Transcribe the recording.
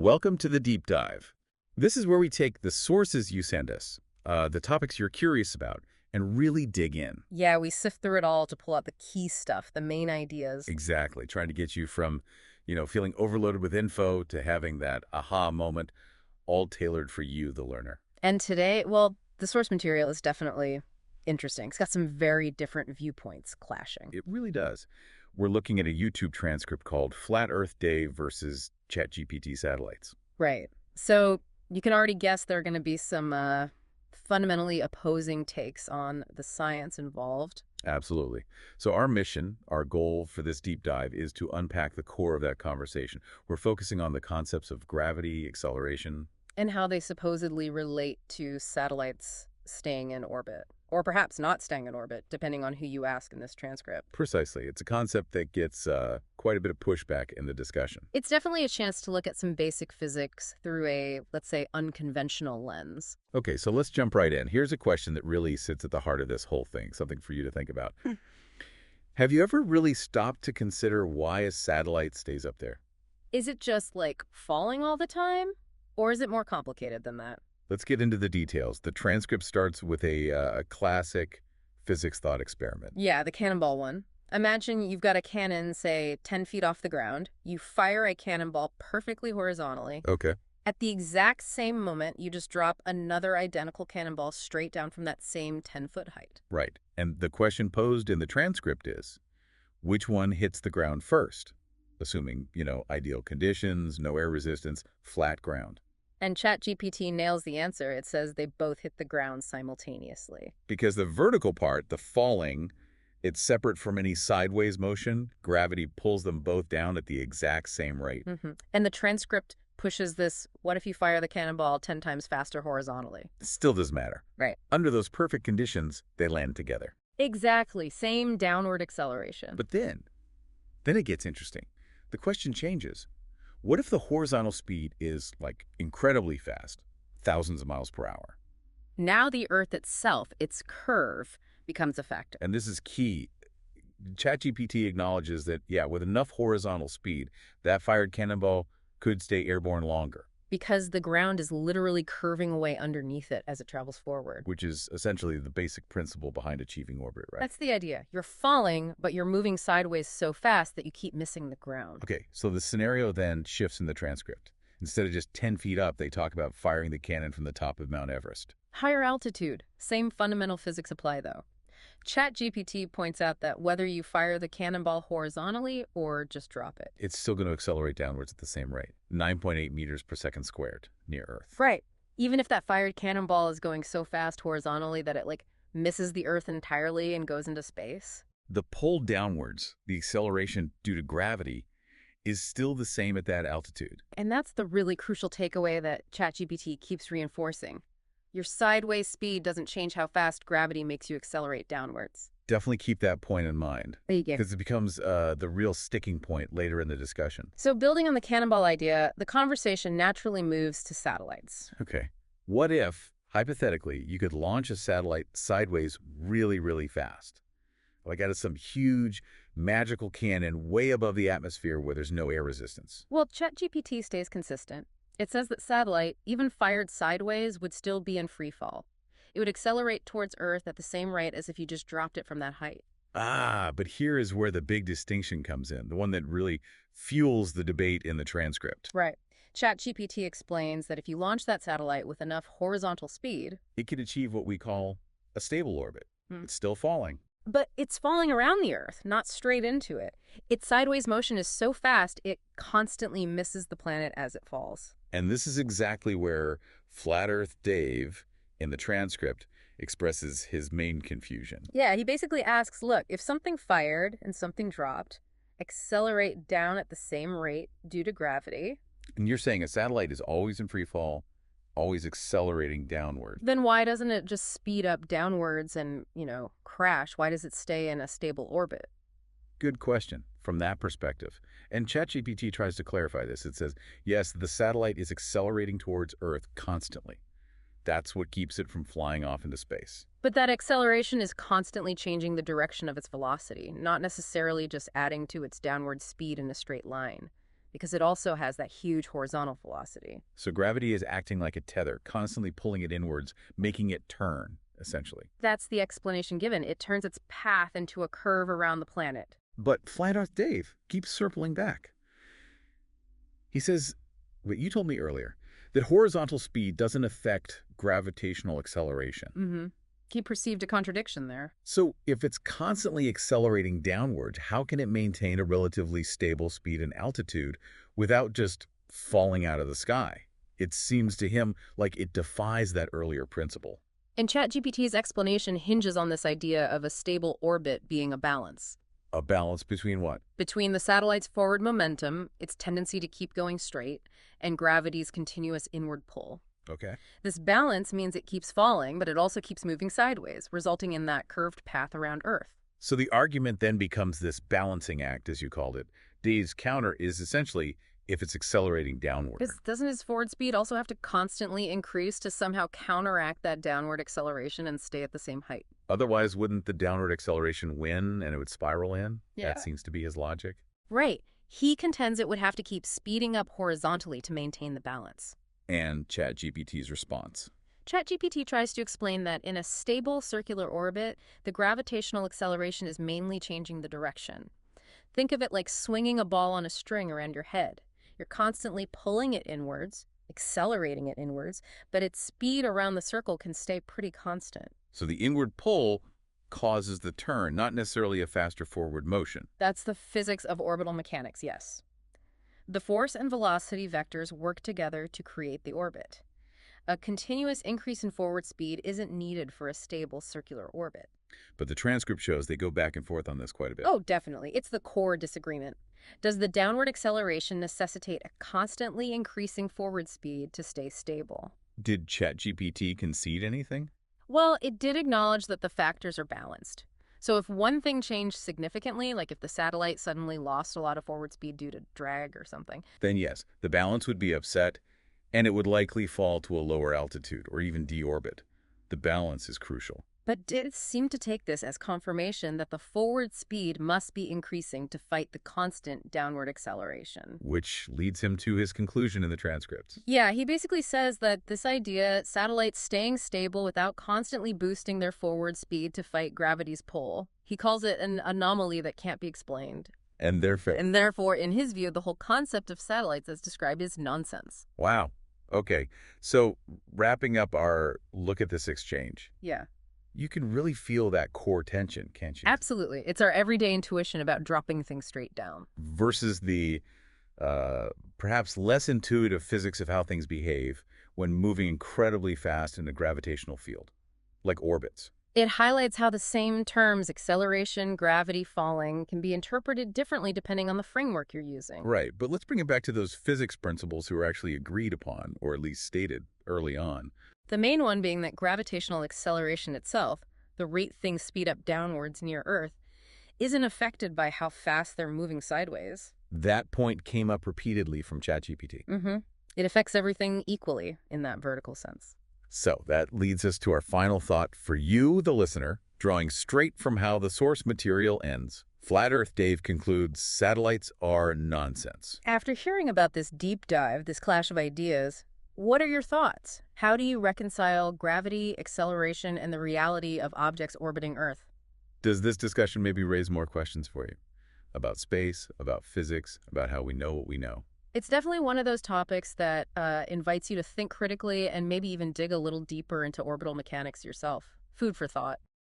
Welcome to the Deep Dive. This is where we take the sources you send us, the topics you're curious about, and really dig in. Yeah, we sift through it all to pull out the key stuff, the main ideas. Exactly, trying to get you from, feeling overloaded with info to having that aha moment, all tailored for you, the learner. And today, well, the source material is definitely interesting. It's got some very different viewpoints clashing. It really does. We're looking at a YouTube transcript called Flat Earth Day versus ChatGPT satellites. Right. So you can already guess there are going to be some fundamentally opposing takes on the science involved. Absolutely. So our mission, our goal for this deep dive is to unpack the core of that conversation. We're focusing on the concepts of gravity, acceleration, And how they supposedly relate to satellites staying in orbit. Or perhaps not staying in orbit, depending on who you ask in this transcript. Precisely. It's a concept that gets quite a bit of pushback in the discussion. It's definitely a chance to look at some basic physics through a, let's say, unconventional lens. Okay, so let's jump right in. Here's a question that really sits at the heart of this whole thing, something for you to think about. Have you ever really stopped to consider why a satellite stays up there? Is it just like falling all the time? Or is it more complicated than that? Let's get into the details. The transcript starts with a classic physics thought experiment. Yeah, the cannonball one. Imagine you've got a cannon, say, 10 feet off the ground. You fire a cannonball perfectly horizontally. Okay. At the exact same moment, you just drop another identical cannonball straight down from that same 10-foot height. Right. And the question posed in the transcript is, which one hits the ground first? Assuming, ideal conditions, no air resistance, flat ground. And ChatGPT nails the answer. It says they both hit the ground simultaneously. Because the vertical part, the falling, it's separate from any sideways motion. Gravity pulls them both down at the exact same rate. And the transcript pushes this, what if you fire the cannonball 10 times faster horizontally? It still doesn't matter. Right. Under those perfect conditions, they land together. Exactly. Same downward acceleration. But then it gets interesting. The question changes. What if the horizontal speed is, incredibly fast, thousands of miles per hour? Now the Earth itself, its curve, becomes a factor. And this is key. ChatGPT acknowledges that, with enough horizontal speed, that fired cannonball could stay airborne longer. Because the ground is literally curving away underneath it as it travels forward. Which is essentially the basic principle behind achieving orbit, right? That's the idea. You're falling, but you're moving sideways so fast that you keep missing the ground. Okay, so the scenario then shifts in the transcript. Instead of just 10 feet up, they talk about firing the cannon from the top of Mount Everest. Higher altitude. Same fundamental physics apply, though. ChatGPT points out that whether you fire the cannonball horizontally or just drop it, it's still going to accelerate downwards at the same rate, 9.8 meters per second squared near Earth. Right. Even if that fired cannonball is going so fast horizontally that it, misses the Earth entirely and goes into space. The pull downwards, the acceleration due to gravity, is still the same at that altitude. And that's the really crucial takeaway that ChatGPT keeps reinforcing. Your sideways speed doesn't change how fast gravity makes you accelerate downwards. Definitely keep that point in mind. There you go. Because it becomes the real sticking point later in the discussion. So building on the cannonball idea, the conversation naturally moves to satellites. Okay. What if, hypothetically, you could launch a satellite sideways really, really fast? Out of some huge, magical cannon way above the atmosphere where there's no air resistance. Well, ChatGPT stays consistent. It says that satellite, even fired sideways, would still be in free fall. It would accelerate towards Earth at the same rate as if you just dropped it from that height. But here is where the big distinction comes in, the one that really fuels the debate in the transcript. Right. ChatGPT explains that if you launch that satellite with enough horizontal speed, it could achieve what we call a stable orbit. It's still falling. But it's falling around the Earth, not straight into it. Its sideways motion is so fast, it constantly misses the planet as it falls. And this is exactly where Flat Earth Dave, in the transcript, expresses his main confusion. Yeah, he basically asks, look, if something fired and something dropped, accelerate down at the same rate due to gravity. And you're saying a satellite is always in free fall, always accelerating downward. Then why doesn't it just speed up downwards and, crash? Why does it stay in a stable orbit? Good question from that perspective. And ChatGPT tries to clarify this. It says, yes, the satellite is accelerating towards Earth constantly. That's what keeps it from flying off into space. But that acceleration is constantly changing the direction of its velocity, not necessarily just adding to its downward speed in a straight line. because it also has that huge horizontal velocity. So gravity is acting like a tether, constantly pulling it inwards, making it turn, essentially. That's the explanation given. It turns its path into a curve around the planet. But Flat Earth Dave keeps circling back. He says, what you told me earlier, that horizontal speed doesn't affect gravitational acceleration. Mm-hmm. He perceived a contradiction there. So if it's constantly accelerating downward, how can it maintain a relatively stable speed and altitude without just falling out of the sky? It seems to him like it defies that earlier principle. And ChatGPT's explanation hinges on this idea of a stable orbit being a balance. A balance between what? Between the satellite's forward momentum, its tendency to keep going straight, and gravity's continuous inward pull. Okay. This balance means it keeps falling, but it also keeps moving sideways, resulting in that curved path around Earth. So the argument then becomes this balancing act, as you called it. Dave's counter is essentially if it's accelerating downward. Because doesn't his forward speed also have to constantly increase to somehow counteract that downward acceleration and stay at the same height? Otherwise, wouldn't the downward acceleration win and it would spiral in? Yeah. That seems to be his logic. Right. He contends it would have to keep speeding up horizontally to maintain the balance. And ChatGPT's response. ChatGPT tries to explain that in a stable circular orbit, the gravitational acceleration is mainly changing the direction. Think of it like swinging a ball on a string around your head. You're constantly pulling it inwards, accelerating it inwards, but its speed around the circle can stay pretty constant. So the inward pull causes the turn, not necessarily a faster forward motion. That's the physics of orbital mechanics, yes. The force and velocity vectors work together to create the orbit. A continuous increase in forward speed isn't needed for a stable circular orbit. But the transcript shows they go back and forth on this quite a bit. Oh, definitely. It's the core disagreement. Does the downward acceleration necessitate a constantly increasing forward speed to stay stable? Did ChatGPT concede anything? Well, it did acknowledge that the factors are balanced. So if one thing changed significantly, like if the satellite suddenly lost a lot of forward speed due to drag or something, Then yes, the balance would be upset, and it would likely fall to a lower altitude or even deorbit. The balance is crucial. but did seem to take this as confirmation that the forward speed must be increasing to fight the constant downward acceleration. Which leads him to his conclusion in the transcripts. Yeah, he basically says that this idea, satellites staying stable without constantly boosting their forward speed to fight gravity's pull, he calls it an anomaly that can't be explained. And And therefore, in his view, the whole concept of satellites as described is nonsense. wow. Okay, so wrapping up our look at this exchange, Yeah, you can really feel that core tension, can't you? absolutely. It's our everyday intuition about dropping things straight down. Versus the perhaps less intuitive physics of how things behave when moving incredibly fast in a gravitational field, like orbits. It highlights how the same terms, acceleration, gravity, falling, can be interpreted differently depending on the framework you're using. Right, but let's bring it back to those physics principles who were actually agreed upon, or at least stated early on. The main one being that gravitational acceleration itself, the rate things speed up downwards near Earth, isn't affected by how fast they're moving sideways. That point came up repeatedly from ChatGPT. It affects everything equally in that vertical sense. So that leads us to our final thought for you, the listener, drawing straight from how the source material ends. Flat Earth Dave concludes satellites are nonsense. After hearing about this deep dive, this clash of ideas, what are your thoughts? How do you reconcile gravity, acceleration, and the reality of objects orbiting Earth? Does this discussion maybe raise more questions for you? About space, about physics, about how we know what we know? It's definitely one of those topics that invites you to think critically and maybe even dig a little deeper into orbital mechanics yourself. Food for thought.